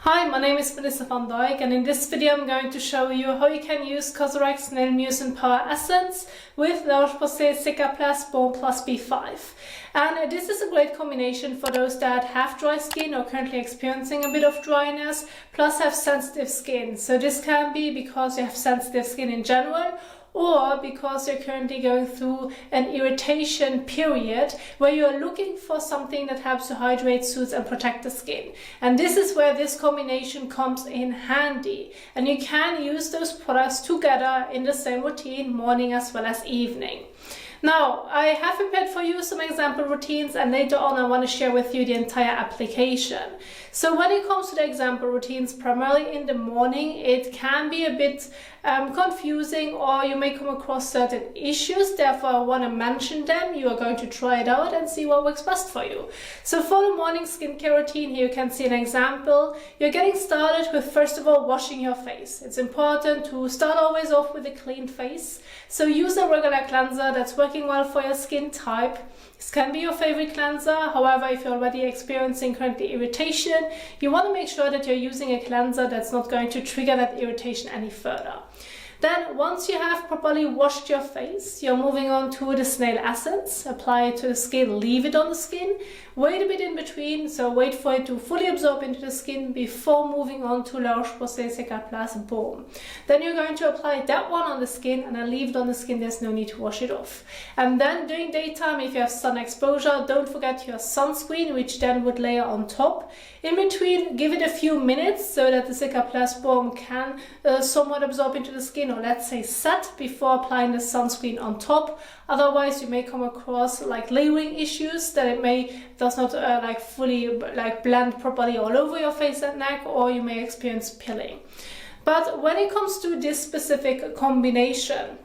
Hi, my name is Melissa van Dijk, and in this video I'm going to show you how you can use Cosrx Nail Mucin Power Essence with La Roche-Posay Cicaplast Balm Plus B5. And this is a great combination for those that have dry skin or currently experiencing a bit of dryness, plus have sensitive skin. So this can be because you have sensitive skin in general, or because you're currently going through an irritation period where you're looking for something that helps to hydrate, soothe and protect the skin. And this is where this combination comes in handy, and you can use those products together in the same routine, morning as well as evening. Now, I have prepared for you some example routines, and later on I want to share with you the entire application. So when it comes to the example routines, primarily in the morning, it can be a bit confusing, or you may come across certain issues. Therefore, I want to mention them. You are going to try it out and see what works best for you. So for the morning skincare routine, here you can see an example. You're getting started with, first of all, washing your face. It's important to start always off with a clean face. So use a regular cleanser that's working well for your skin type. This can be your favorite cleanser. However, if you're already experiencing currently irritation, you want to make sure that you're using a cleanser that's not going to trigger that irritation any further. Then, once you have properly washed your face, you're moving on to the snail essence. Apply it to the skin, leave it on the skin. Wait a bit in between, so wait for it to fully absorb into the skin before moving on to La Roche-Posay Cicaplast Balm. Then you're going to apply that one on the skin and then leave it on the skin. There's no need to wash it off. And then during daytime, if you have sun exposure, don't forget your sunscreen, which then would layer on top. In between, give it a few minutes so that the Cicaplast Balm can somewhat absorb into the skin, or let's say set, before applying the sunscreen on top. Otherwise, you may come across like layering issues, that it does not fully blend properly all over your face and neck, or you may experience pilling. But when it comes to this specific combination,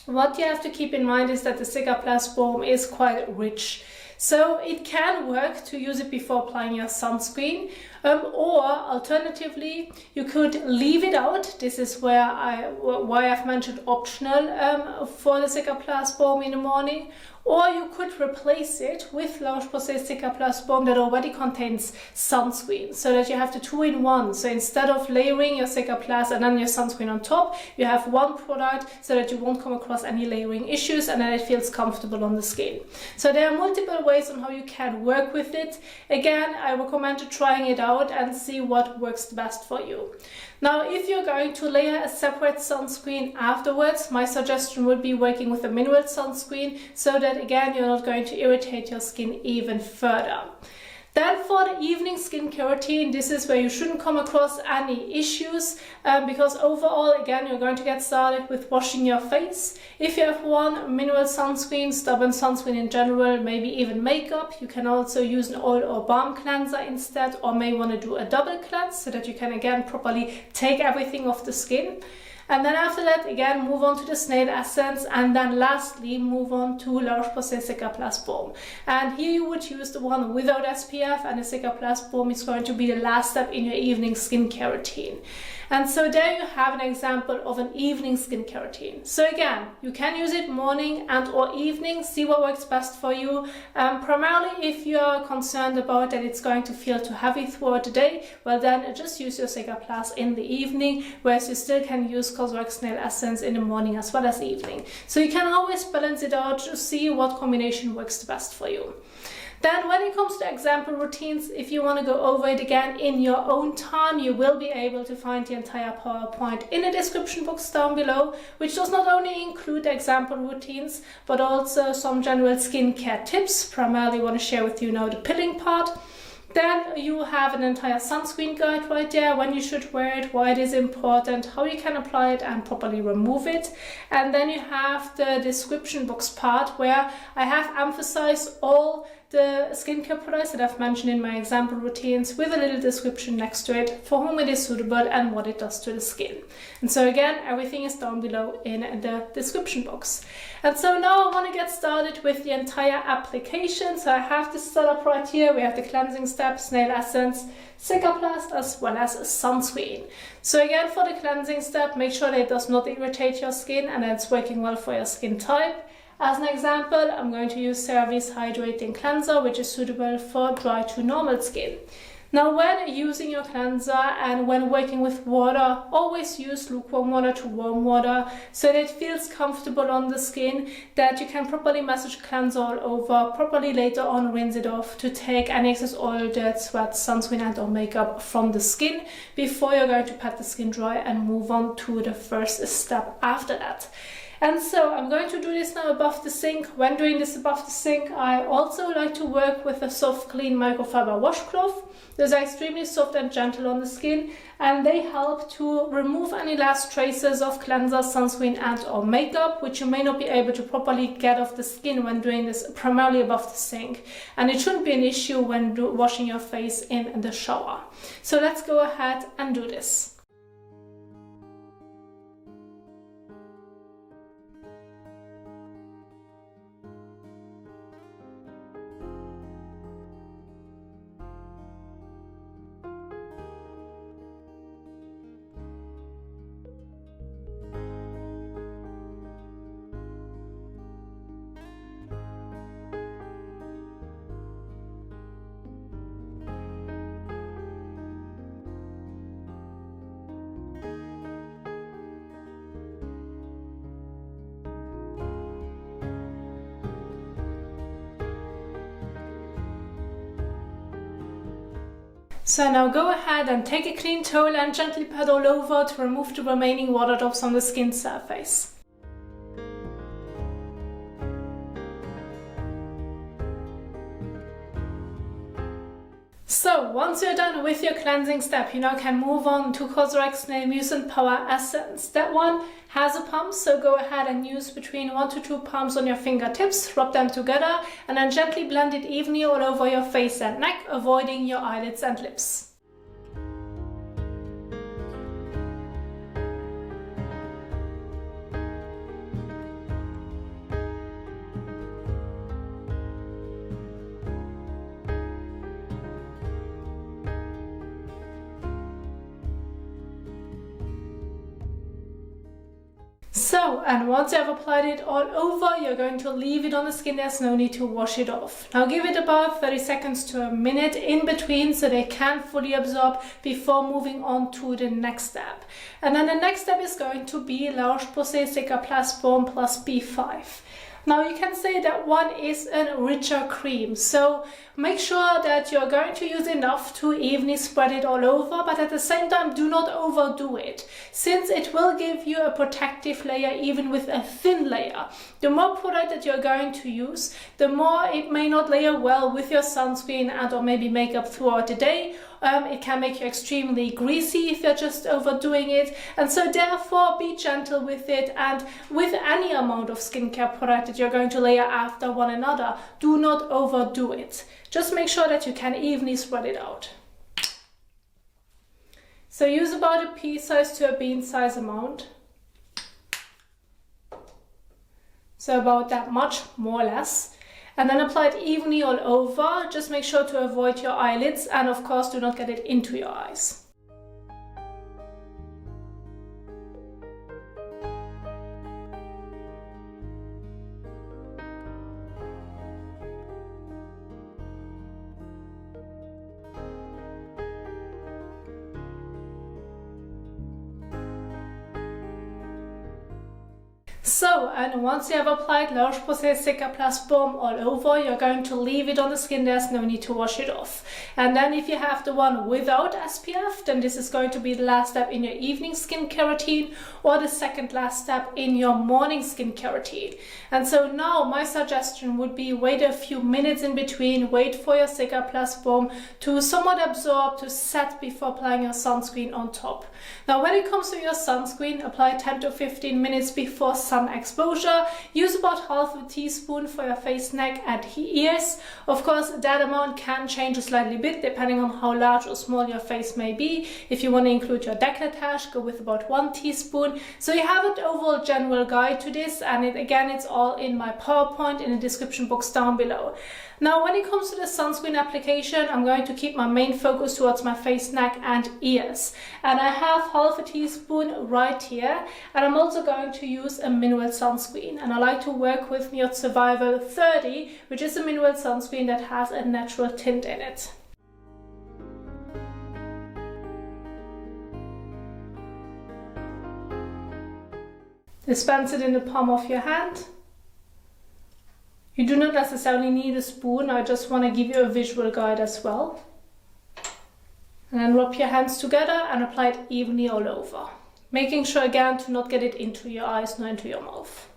what you have to keep in mind is that the Cicaplast Balm is quite rich. So it can work to use it before applying your sunscreen, or alternatively, you could leave it out. This is why I've mentioned optional for the Cicaplast Balm in the morning. Or you could replace it with La Roche-Posay Cicaplast Balm that already contains sunscreen, so that you have the two-in-one. So instead of layering your Cicaplast and then your sunscreen on top, you have one product so that you won't come across any layering issues, and then it feels comfortable on the skin. So there are multiple ways on how you can work with it. Again, I recommend trying it out and see what works the best for you. Now, if you're going to layer a separate sunscreen afterwards, my suggestion would be working with a mineral sunscreen, so that again you're not going to irritate your skin even further. Then for the evening skincare routine, this is where you shouldn't come across any issues, because overall, again, you're going to get started with washing your face. If you have one mineral sunscreen, stubborn sunscreen in general, maybe even makeup, you can also use an oil or balm cleanser instead, or may want to do a double cleanse so that you can again properly take everything off the skin. And then after that, again, move on to the snail essence, and then lastly, move on to La Roche-Posay Cicaplast Balm. And here you would use the one without SPF, and the Cicaplast Balm is going to be the last step in your evening skincare routine. And so there you have an example of an evening skincare routine. So again, you can use it morning and or evening, see what works best for you. Primarily if you are concerned about that it's going to feel too heavy throughout the day, well then just use your Cicaplast in the evening, whereas you still can use Cosrx Nail Essence in the morning as well as evening. So you can always balance it out to see what combination works the best for you. Then when it comes to example routines, if you want to go over it again in your own time, you will be able to find the entire PowerPoint in the description box down below, which does not only include example routines, but also some general skincare tips. Primarily want to share with you now the pilling part. Then you have an entire sunscreen guide right there, when you should wear it, why it is important, how you can apply it and properly remove it. And then you have the description box part, where I have emphasized all the skincare products that I've mentioned in my example routines, with a little description next to it for whom it is suitable and what it does to the skin. And so again, everything is down below in the description box. And so now I want to get started with the entire application. So I have this setup right here. We have the cleansing steps, nail essence, Cicaplast, as well as sunscreen. So again, for the cleansing step, make sure that it does not irritate your skin and that it's working well for your skin type. As an example, I'm going to use CeraVe's Hydrating Cleanser, which is suitable for dry to normal skin. Now when using your cleanser and when working with water, always use lukewarm water to warm water so that it feels comfortable on the skin, that you can properly massage cleanser all over, properly later on rinse it off to take any excess oil, dirt, sweat, sunscreen and or makeup from the skin before you're going to pat the skin dry and move on to the first step after that. And so I'm going to do this now above the sink. When doing this above the sink, I also like to work with a soft, clean microfiber washcloth. Those are extremely soft and gentle on the skin, and they help to remove any last traces of cleanser, sunscreen and or makeup, which you may not be able to properly get off the skin when doing this primarily above the sink. And it shouldn't be an issue when washing your face in the shower. So let's go ahead and do this. So now go ahead and take a clean towel and gently pat all over to remove the remaining water drops on the skin surface. So once you're done with your cleansing step, you now can move on to Cosrx Nail Mousse and Power Essence. That one has a pump, so go ahead and use between 1 to 2 pumps on your fingertips, rub them together and then gently blend it evenly all over your face and neck, avoiding your eyelids and lips. So, and once you have applied it all over, you're going to leave it on the skin. There's no need to wash it off. Now give it about 30 seconds to a minute in between so they can fully absorb before moving on to the next step. And then the next step is going to be La Roche-Posay Cicaplast Balm Plus B5. Now you can say that one is a richer cream, so make sure that you're going to use enough to evenly spread it all over, but at the same time do not overdo it, since it will give you a protective layer even with a thin layer. The more product that you're going to use, the more it may not layer well with your sunscreen and or maybe makeup throughout the day. It can make you extremely greasy if you're just overdoing it, and so therefore be gentle with it. And with any amount of skincare product that you're going to layer after one another, do not overdo it. Just make sure that you can evenly spread it out. So use about a pea size to a bean size amount. So about that much, more or less. And then apply it evenly all over. Just make sure to avoid your eyelids and of course do not get it into your eyes. So, and once you have applied La Roche-Posay Cicaplast Balm all over, you're going to leave it on the skin. There's no need to wash it off. And then if you have the one without SPF, then this is going to be the last step in your evening skincare routine or the second last step in your morning skincare routine. And so now my suggestion would be wait a few minutes in between, wait for your Cicaplast Balm to somewhat absorb, to set before applying your sunscreen on top. Now when it comes to your sunscreen, apply 10 to 15 minutes before sun exposure. Use about half a teaspoon for your face, neck and ears. Of course, that amount can change a slightly bit depending on how large or small your face may be. If you want to include your décolletage, go with about 1 teaspoon. So you have an overall general guide to this, and it's all in my PowerPoint in the description box down below. Now when it comes to the sunscreen application, I'm going to keep my main focus towards my face, neck and ears. And I have half a teaspoon right here, and I'm also going to use a mineral sunscreen. And I like to work with Miotte Survival 30, which is a mineral sunscreen that has a natural tint in it. Dispense it in the palm of your hand. You do not necessarily need a spoon, I just want to give you a visual guide as well. And then rub your hands together and apply it evenly all over. Making sure again to not get it into your eyes nor into your mouth.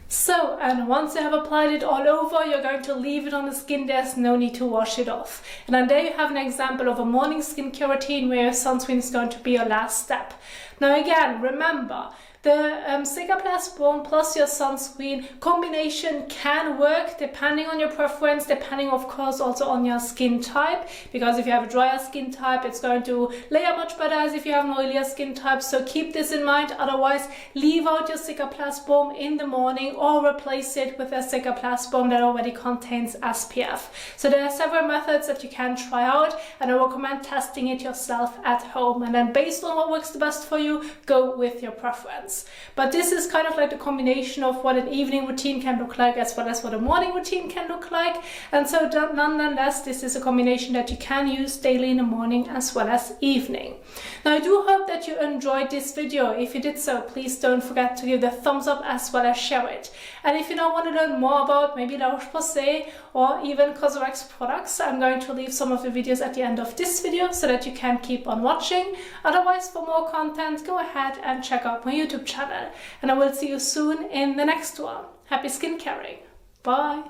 So, and once you have applied it all over, you're going to leave it on the skin. There's no need to wash it off. And then there you have an example of a morning skincare routine where your sunscreen is going to be your last step. Now again, remember, the Cicaplast Balm plus your sunscreen combination can work depending on your preference, depending of course also on your skin type, because if you have a drier skin type, it's going to layer much better as if you have an oilier skin type. So keep this in mind. Otherwise, leave out your Cicaplast Balm in the morning or replace it with a Cicaplast Balm that already contains SPF. So there are several methods that you can try out, and I recommend testing it yourself at home, and then based on what works the best for you, go with your preference. But this is kind of like the combination of what an evening routine can look like as well as what a morning routine can look like. And so nonetheless, this is a combination that you can use daily in the morning as well as evening. Now I do hope that you enjoyed this video. If you did so, please don't forget to give the thumbs up as well as share it. And if you now want to learn more about maybe La Roche-Posay or even COSRX products, I'm going to leave some of the videos at the end of this video so that you can keep on watching. Otherwise, for more content, go ahead and check out my YouTube channel. And I will see you soon in the next one. Happy skincaring. Bye.